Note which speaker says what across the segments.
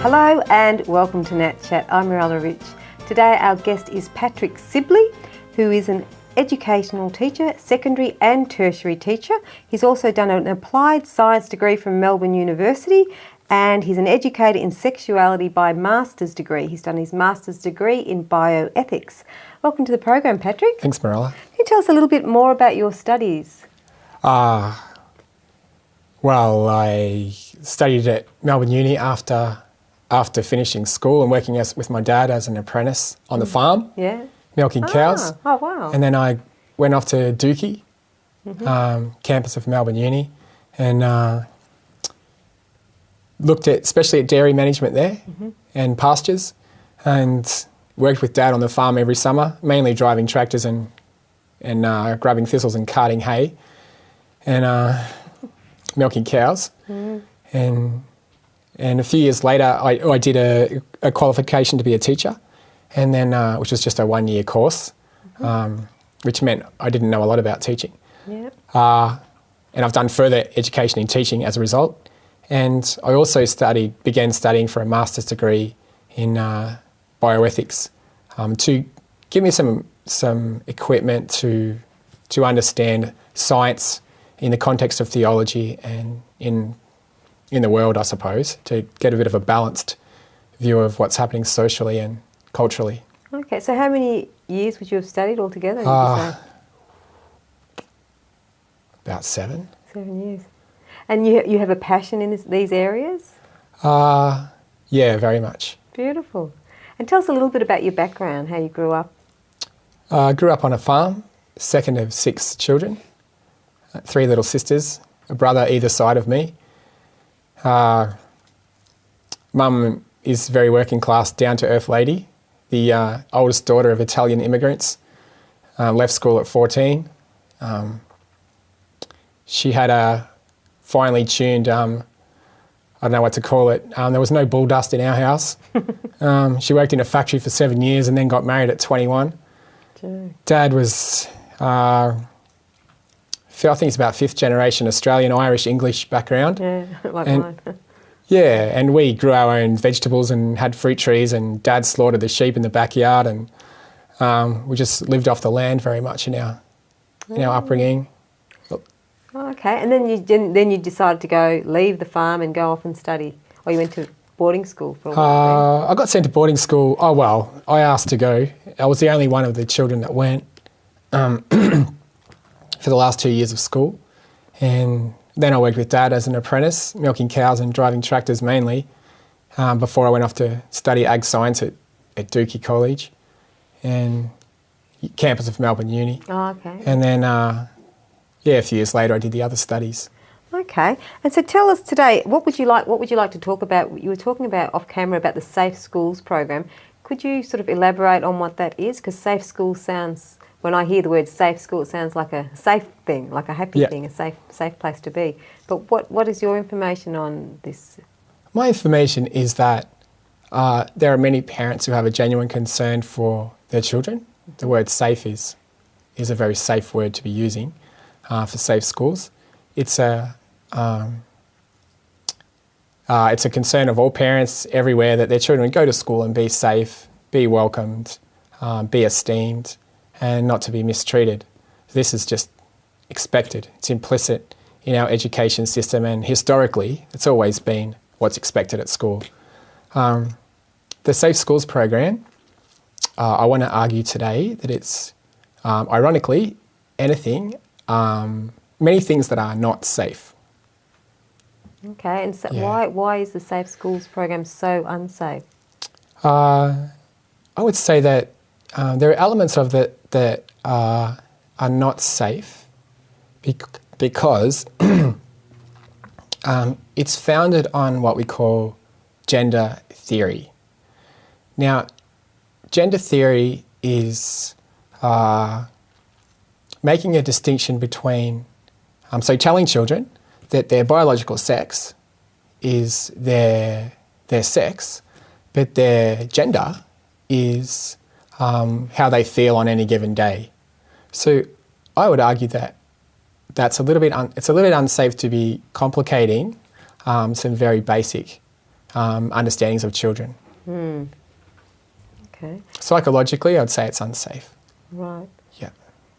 Speaker 1: Hello and welcome to Nat Chat. I'm Mirella Rich. Today our guest is Patrick Sibly, who is an educational teacher, secondary and tertiary teacher. He's also done an applied science degree from Melbourne University, and he's an educator in sexuality by master's degree. He's done his master's degree in bioethics. Welcome to the program, Patrick.
Speaker 2: Thanks, Mirella.
Speaker 1: Can you tell us a little bit more about your studies?
Speaker 2: Well, I studied at Melbourne Uni after finishing school and working with my dad as an apprentice on the farm, milking cows.
Speaker 1: Oh, wow.
Speaker 2: And then I went off to Dookie, campus of Melbourne Uni, and looked at, especially at dairy management there and pastures, and worked with Dad on the farm every summer, mainly driving tractors and grabbing thistles and carting hay and milking cows. And a few years later, I did a qualification to be a teacher, and then which was just a one-year course, which meant I didn't know a lot about teaching.
Speaker 1: Yep.
Speaker 2: And I've done further education in teaching as a result. And I also began studying for a master's degree in bioethics to give me some equipment to understand science in the context of theology and in the world, I suppose, to get a bit of a balanced view of what's happening socially and culturally.
Speaker 1: Okay, so how many years would you have studied altogether? About
Speaker 2: 7.
Speaker 1: 7 years. And you have a passion in these areas?
Speaker 2: Yeah, very much.
Speaker 1: Beautiful. And tell us a little bit about your background, how you grew up.
Speaker 2: I grew up on a farm, second of 6 children, 3 little sisters, a brother either side of me. Mum is very working class, down-to-earth lady, the oldest daughter of Italian immigrants, left school at 14. She had a finely tuned, I don't know what to call it, there was no bull dust in our house. She worked in a factory for 7 years and then got married at 21.
Speaker 1: Gee.
Speaker 2: Dad was, I think he's about 5th generation Australian, Irish, English background.
Speaker 1: Yeah, like mine.
Speaker 2: Yeah, and we grew our own vegetables and had fruit trees, and Dad slaughtered the sheep in the backyard, and we just lived off the land very much in our upbringing.
Speaker 1: Okay, and then you decided to leave the farm and go off and study, or you went to boarding school for a while?
Speaker 2: I got sent to boarding school. Oh, well, I asked to go. I was the only one of the children that went for the last 2 years of school. And then I worked with Dad as an apprentice, milking cows and driving tractors mainly, before I went off to study ag science at Dookie College and campus of Melbourne Uni.
Speaker 1: Oh, okay.
Speaker 2: And then, a few years later I did the other studies.
Speaker 1: Okay, and so tell us today, what would you like to talk about? You were talking about off camera about the Safe Schools program. Could you sort of elaborate on what that is? Because safe school sounds, when I hear the word safe school, it sounds like a safe thing, like a happy thing, a safe place to be. But what is your information on this?
Speaker 2: My information is that there are many parents who have a genuine concern for their children. The word safe is a very safe word to be using for safe schools. It's a concern of all parents everywhere that their children go to school and be safe, be welcomed, be esteemed, and not to be mistreated. This is just expected. It's implicit in our education system, and historically it's always been what's expected at school. The Safe Schools program, I want to argue today that it's, ironically, many things that are not safe.
Speaker 1: Okay, and so why is the Safe Schools program so unsafe?
Speaker 2: I would say that there are elements of it that are not safe because it's founded on what we call gender theory. Now, gender theory is making a distinction between, so telling children that their biological sex is their sex, but their gender is how they feel on any given day. So I would argue that it's a little bit unsafe to be complicating some very basic understandings of children.
Speaker 1: Okay.
Speaker 2: Psychologically, I'd say it's unsafe.
Speaker 1: Right.
Speaker 2: Yeah.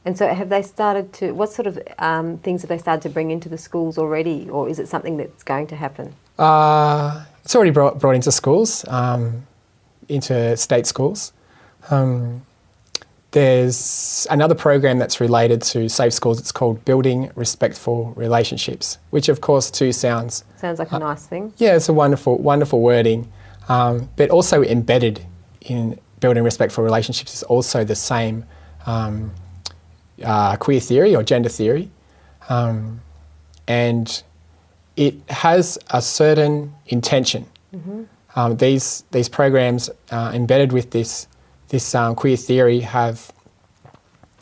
Speaker 1: And so have they started to, what sort of things have they started to bring into the schools already, or is it something that's going to happen?
Speaker 2: It's already brought into schools, into state schools. There's another program that's related to safe schools. It's called Building Respectful Relationships, which of course too sounds
Speaker 1: like a nice thing.
Speaker 2: Yeah, it's a wonderful wording, but also embedded in Building Respectful Relationships is also the same queer theory or gender theory, and it has a certain intention. These programs embedded with this queer theory have,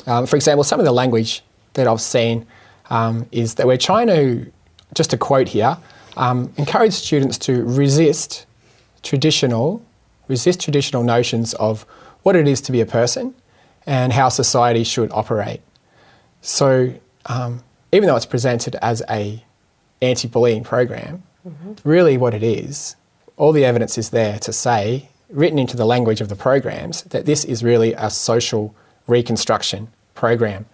Speaker 2: for example, some of the language that I've seen is that we're trying to, just to quote here, encourage students to resist traditional notions of what it is to be a person and how society should operate. So even though it's presented as a anti-bullying program, really what it is, all the evidence is there to say, written into the language of the programs, that this is really a social reconstruction program.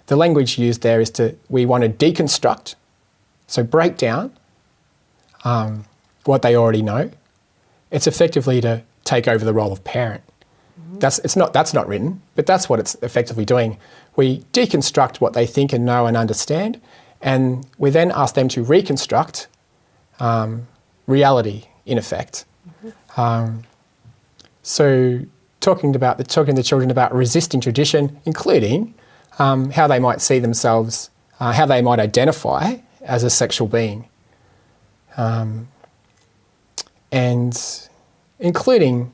Speaker 2: The language used there is we want to deconstruct, so break down what they already know. It's effectively to take over the role of parent. That's not written, but that's what it's effectively doing. We deconstruct what they think and know and understand, and we then ask them to reconstruct reality, in effect. So talking to the children about resisting tradition, including how they might see themselves, how they might identify as a sexual being, and including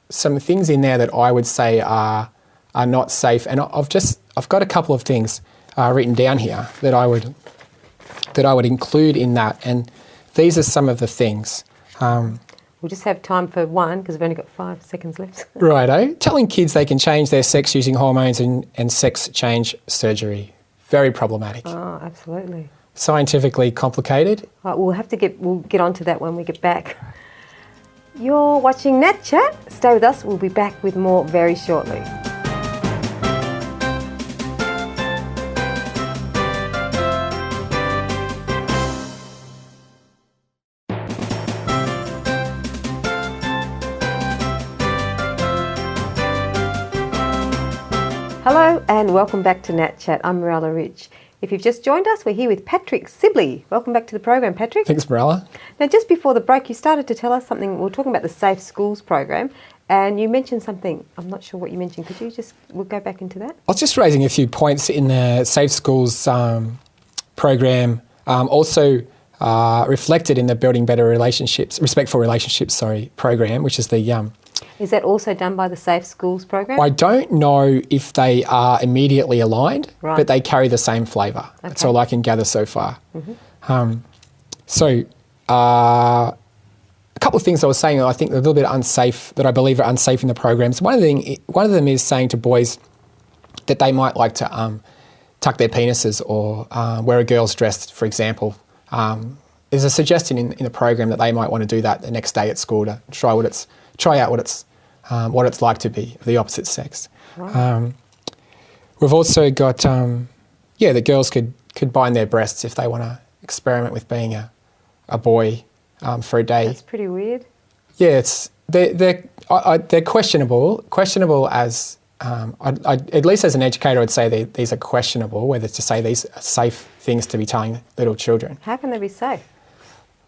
Speaker 2: some things in there that I would say are not safe. And I've got a couple of things written down here that I would include in that, and these are some of the things.
Speaker 1: We'll just have time for one because we've only got 5 seconds left.
Speaker 2: Righto. Telling kids they can change their sex using hormones and sex change surgery. Very problematic.
Speaker 1: Oh, absolutely.
Speaker 2: Scientifically complicated.
Speaker 1: Right, we'll get onto that when we get back. You're watching Nat Chat. Stay with us. We'll be back with more very shortly. Hello and welcome back to Nat Chat. I'm Mirella Rich. If you've just joined us, we're here with Patrick Sibly. Welcome back to the program, Patrick.
Speaker 2: Thanks, Mirella.
Speaker 1: Now, just before the break, you started to tell us something. We were talking about the Safe Schools program, and you mentioned something. I'm not sure what you mentioned. Could you we'll go back into that? I
Speaker 2: was just raising a few points in the Safe Schools program, also reflected in the Building Better Relationships, Respectful Relationships, program, which is the...
Speaker 1: Is that also done by the Safe Schools program?
Speaker 2: I don't know if they are immediately aligned, but they carry the same flavour. Okay. That's all I can gather so far. So a couple of things I was saying that I think are a little bit unsafe, that I believe are unsafe in the programs. One of them is saying to boys that they might like to tuck their penises or wear a girl's dress, for example. There's a suggestion in the program that they might want to do that the next day at school to try out what it's like to be of the opposite sex. Right. We've also got that girls could bind their breasts if they want to experiment with being a boy for a day.
Speaker 1: That's pretty weird.
Speaker 2: Yeah, they're questionable as at least as an educator, I'd say these are questionable. Whether to say these are safe things to be telling little children.
Speaker 1: How can they be safe?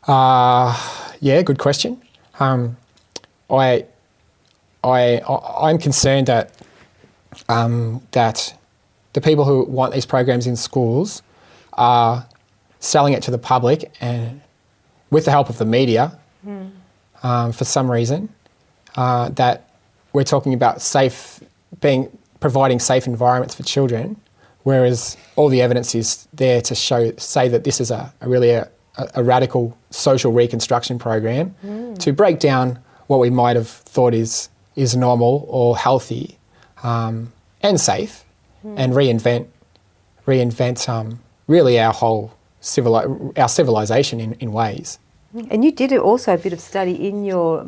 Speaker 2: Good question. I'm concerned that the people who want these programs in schools are selling it to the public and with the help of the media for some reason, that we're talking about providing safe environments for children, whereas all the evidence is there to say that this is a radical social reconstruction program to break down what we might have thought is normal or healthy and safe, and reinvent really our whole our civilization in ways.
Speaker 1: And you did also a bit of study in your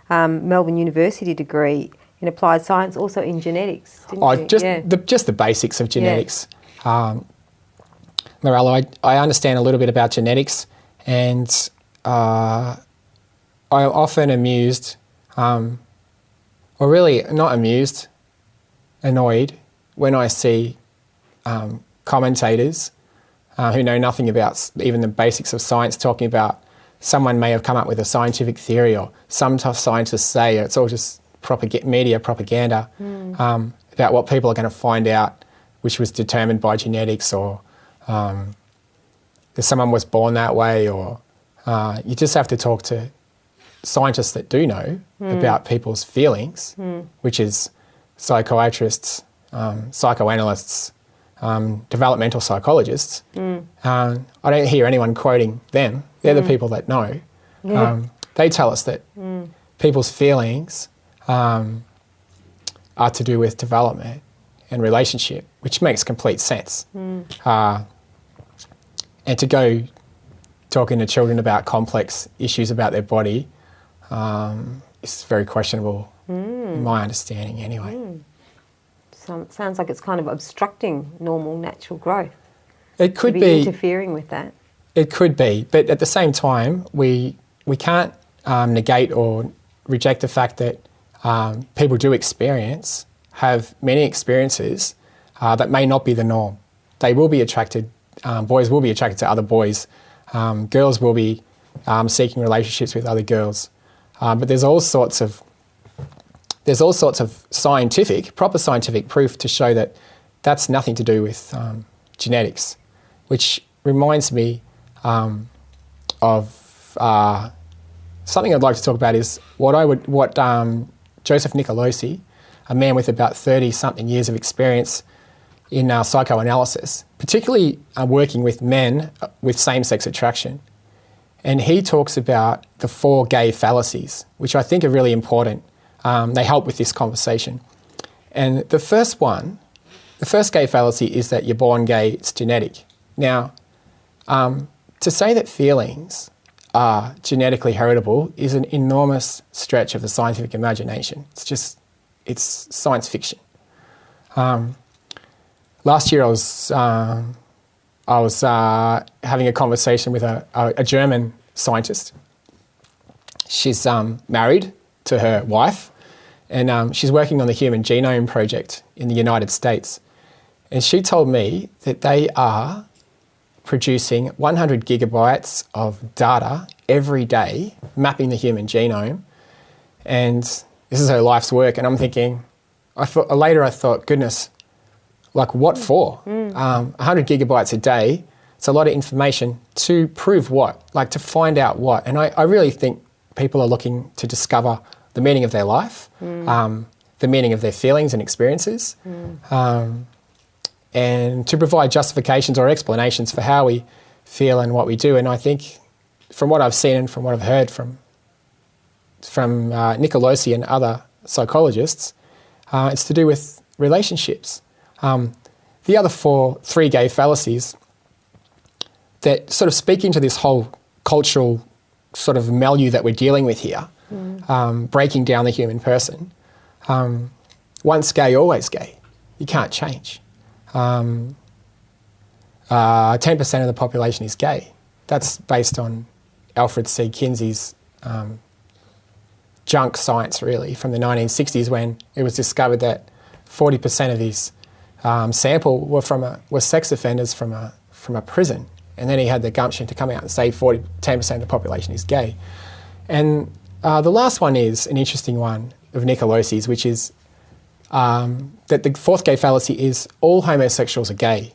Speaker 1: Melbourne University degree in applied science, also in genetics, didn't you?
Speaker 2: Just the basics of genetics. Morello, I understand a little bit about genetics, and I'm often amused, or really not amused, annoyed when I see commentators who know nothing about even the basics of science talking about someone may have come up with a scientific theory, or some tough scientists say it's all just media propaganda about what people are going to find out, which was determined by genetics, or that someone was born that way, or you just have to talk to scientists that do know about people's feelings, which is psychiatrists, psychoanalysts, developmental psychologists. I don't hear anyone quoting them. They're the people that know. They tell us that people's feelings are to do with development and relationship, which makes complete sense. And to go talking to children about complex issues about their body is very questionable, in my understanding anyway.
Speaker 1: So it sounds like it's kind of obstructing normal natural growth.
Speaker 2: It could be
Speaker 1: interfering with that.
Speaker 2: It could be, but at the same time, we can't negate or reject the fact that people do have many experiences that may not be the norm. They will be attracted, boys will be attracted to other boys, girls will be seeking relationships with other girls. But there's all sorts of proper scientific proof to show that that's nothing to do with genetics, which reminds me of something I'd like to talk about is what Joseph Nicolosi, a man with about 30-something years of experience in psychoanalysis, particularly working with men with same-sex attraction. And he talks about the 4 gay fallacies, which I think are really important. They help with this conversation. And the first gay fallacy is that you're born gay, it's genetic. Now, to say that feelings are genetically heritable is an enormous stretch of the scientific imagination. It's science fiction. Last year I was having a conversation with a German scientist. She's married to her wife, and she's working on the Human Genome Project in the United States. And she told me that they are producing 100 gigabytes of data every day, mapping the human genome. And this is her life's work. And I'm thinking, later I thought, goodness, like what for? 100 gigabytes a day, it's a lot of information to prove what? Like to find out what? And I really think people are looking to discover the meaning of their life, the meaning of their feelings and experiences, and to provide justifications or explanations for how we feel and what we do. And I think from what I've seen and from what I've heard from Nicolosi and other psychologists, it's to do with relationships. The other 3 gay fallacies that sort of speak into this whole cultural sort of milieu that we're dealing with here, breaking down the human person. Once gay, always gay. You can't change. 10% of the population is gay. That's based on Alfred C. Kinsey's junk science, really, from the 1960s, when it was discovered that 40% of his sample were sex offenders from a prison. And then he had the gumption to come out and say 10% of the population is gay. And the last one is an interesting one of Nicolosi's, which is that the 4th gay fallacy is all homosexuals are gay.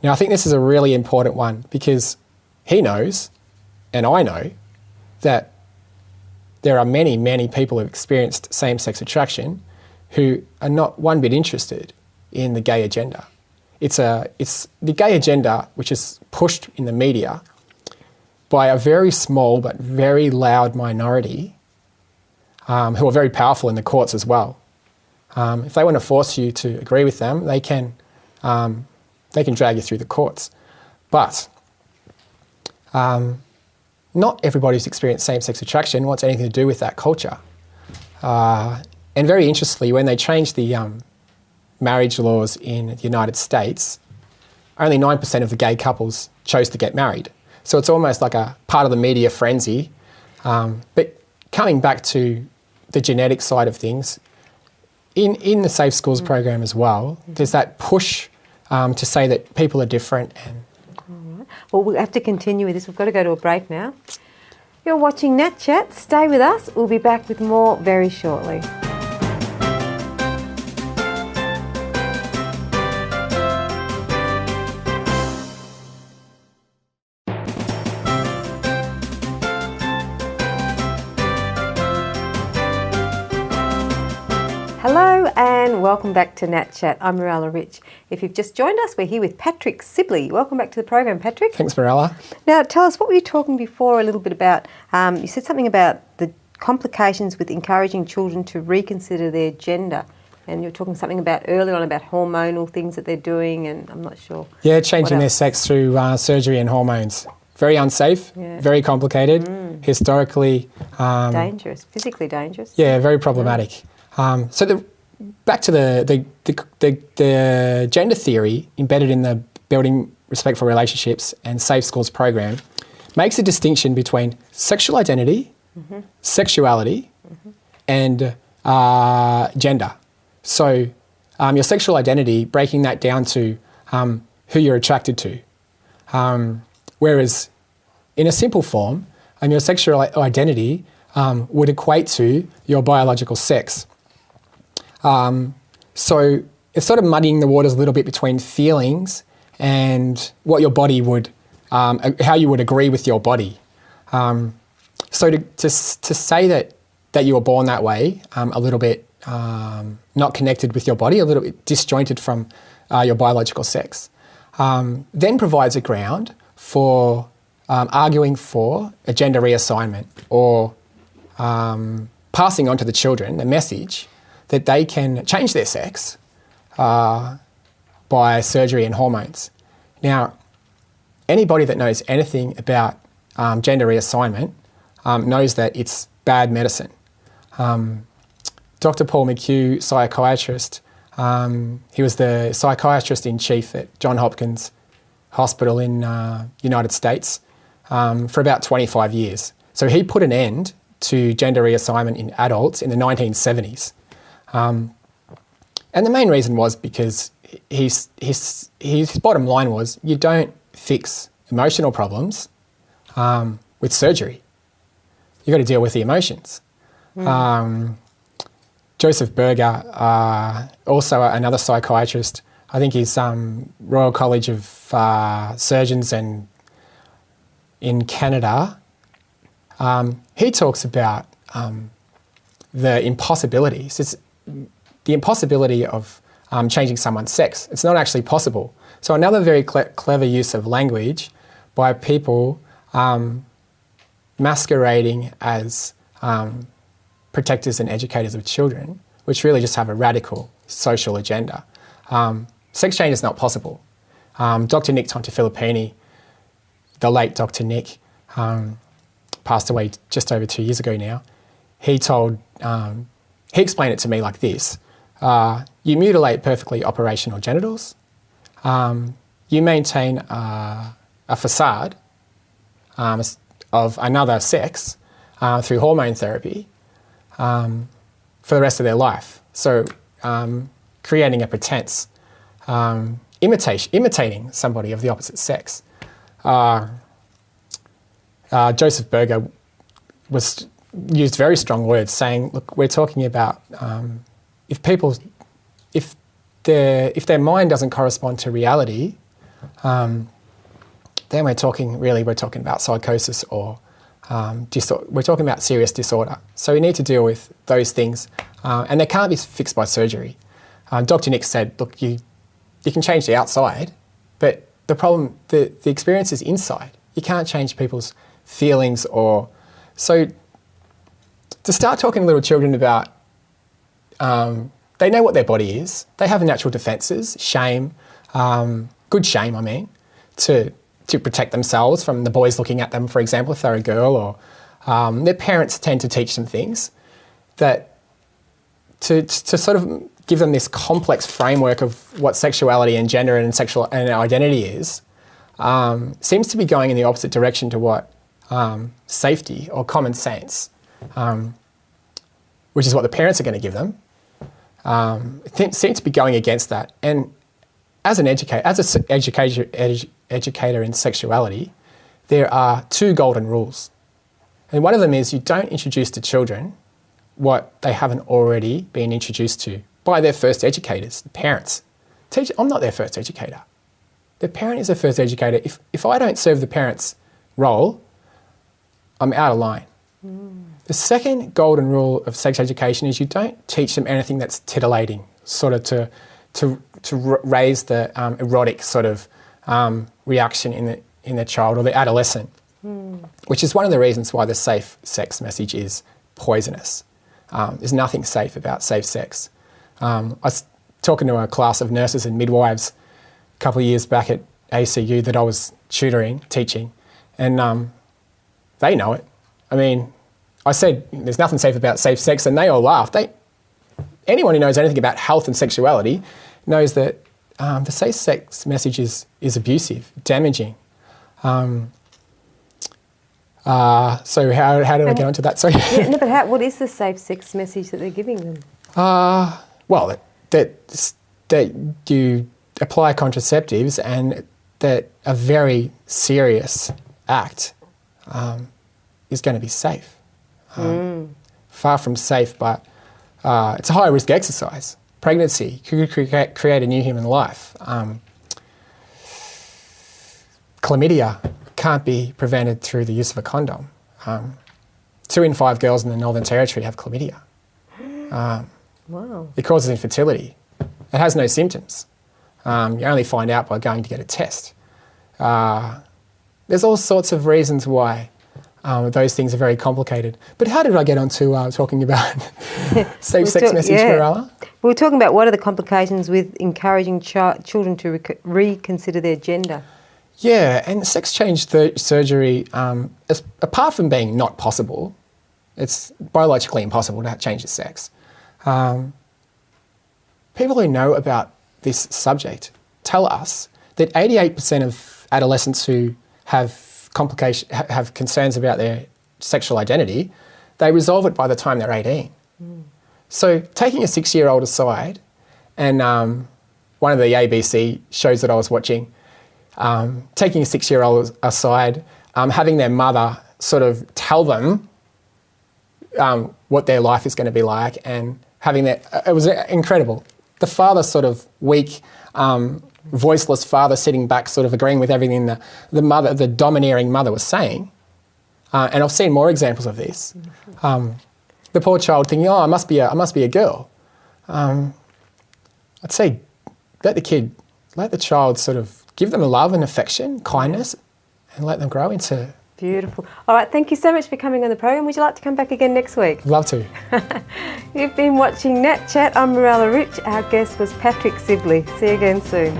Speaker 2: Now, I think this is a really important one because he knows, and I know, that there are many, many people who have experienced same-sex attraction who are not one bit interested in the gay agenda. It's the gay agenda which is pushed in the media by a very small but very loud minority who are very powerful in the courts as well. If they want to force you to agree with them, they can drag you through the courts. But not everybody who's experienced same-sex attraction wants anything to do with that culture. And very interestingly, when they changed the marriage laws in the United States, only 9% of the gay couples chose to get married. So it's almost like a part of the media frenzy. But coming back to the genetic side of things, in the Safe Schools program as well, there's that push to say that people are different. And
Speaker 1: all right. Well, we'll have to continue with this. We've got to go to a break now. You're watching Nat Chat. Stay with us. We'll be back with more very shortly. Hello and welcome back to Nat Chat. I'm Mirella Rich. If you've just joined us, we're here with Patrick Sibly. Welcome back to the program, Patrick.
Speaker 2: thanks, Mirella.
Speaker 1: Now, tell us, what were you talking before a little bit about? You said something about the complications with encouraging children to reconsider their gender. And you were talking something about earlier on about hormonal things that they're doing, and I'm not sure.
Speaker 2: Yeah, changing their sex through surgery and hormones. Very unsafe, very complicated, historically...
Speaker 1: dangerous, physically dangerous.
Speaker 2: Yeah, very problematic. Back to the gender theory embedded in the Building Respectful Relationships and Safe Schools program makes a distinction between sexual identity, sexuality, and gender. So your sexual identity, breaking that down to who you're attracted to. Whereas in a simple form, your sexual identity would equate to your biological sex. So it's sort of muddying the waters a little bit between feelings and what your body would, how you would agree with your body. So to say that you were born that way, a little bit not connected with your body, a little bit disjointed from your biological sex, then provides a ground for arguing for a gender reassignment or passing on to the children the message that they can change their sex by surgery and hormones. Now, anybody that knows anything about gender reassignment knows that it's bad medicine. Dr. Paul McHugh, psychiatrist, he was the psychiatrist in chief at Johns Hopkins Hospital in United States for about 25 years. So he put an end to gender reassignment in adults in the 1970s. And the main reason was because his bottom line was, you don't fix emotional problems with surgery. You've got to deal with the emotions. Joseph Berger, also another psychiatrist, I think he's Royal College of Surgeons and in Canada, he talks about the impossibilities. It's the impossibility of changing someone's sex. It's not actually possible. So another very clever use of language by people masquerading as protectors and educators of children, which really just have a radical social agenda. Sex change is not possible. Dr. Nick Tontafilippini, the late Dr. Nick, passed away just over 2 years ago now. He explained it to me like this. You mutilate perfectly operational genitals. You maintain a facade of another sex through hormone therapy for the rest of their life. So creating a pretense, imitating somebody of the opposite sex. Joseph Berger used very strong words, saying, look, we're talking about if their mind doesn't correspond to reality, then we're talking about psychosis or we're talking about serious disorder. So we need to deal with those things, and they can't be fixed by surgery. Dr. Nick said, look, you can change the outside, but the problem, the experience is inside. You can't change people's feelings or... So to start talking to little children about, they know what their body is, they have natural defences, shame, good shame, I mean, to to protect themselves from the boys looking at them, for example, if they're a girl, or their parents tend to teach them things that to sort of give them this complex framework of what sexuality and gender and sexual and identity is, seems to be going in the opposite direction to what safety or common sense, which is what the parents are going to give them, seems to be going against that. And as an educator in sexuality, there are 2 golden rules. And one of them is you don't introduce to children what they haven't already been introduced to by their first educators, the parents. I'm not their first educator. The parent is their first educator. If I don't serve the parent's role, I'm out of line. The second golden rule of sex education is you don't teach them anything that's titillating, sort of to raise the erotic sort of reaction in the child or the adolescent, which is one of the reasons why the safe sex message is poisonous. There's nothing safe about safe sex. I was talking to a class of nurses and midwives a couple of years back at ACU that I was teaching, and they know it. I mean, I said there's nothing safe about safe sex, and they all laughed. Anyone who knows anything about health and sexuality knows that the safe sex message is abusive, damaging. So how did I get onto that? Sorry.
Speaker 1: Yeah, no, but what is the safe sex message that they're giving them?
Speaker 2: Well, that you apply contraceptives and that a very serious act is going to be safe. Far from safe, but it's a high-risk exercise. Pregnancy could create a new human life. Chlamydia can't be prevented through the use of a condom. 2 in 5 girls in the Northern Territory have chlamydia.
Speaker 1: Wow.
Speaker 2: It causes infertility. It has no symptoms. You only find out by going to get a test. There's all sorts of reasons why those things are very complicated. But how did I get onto talking about safe sex message, Mirella?
Speaker 1: We were talking about what are the complications with encouraging children to reconsider their gender.
Speaker 2: Yeah, and sex change surgery, apart from being not possible, it's biologically impossible to change your sex. People who know about this subject tell us that 88% of adolescents who have concerns about their sexual identity, they resolve it by the time they're 18. So taking a 6-year-old aside, and one of the ABC shows that I was watching, taking a 6-year-old aside, having their mother sort of tell them what their life is going to be like, and having that, it was incredible. The father, sort of weak, voiceless father, sitting back, sort of agreeing with everything the mother, the domineering mother, was saying. And I've seen more examples of this. The poor child thinking, "Oh, I must be a girl." I'd say let the child sort of give them love and affection, kindness, and let them grow into.
Speaker 1: Beautiful. All right, thank you so much for coming on the program. Would you like to come back again next week?
Speaker 2: Love to.
Speaker 1: You've been watching Nat Chat. I'm Mirella Rich. Our guest was Patrick Sibly. See you again soon.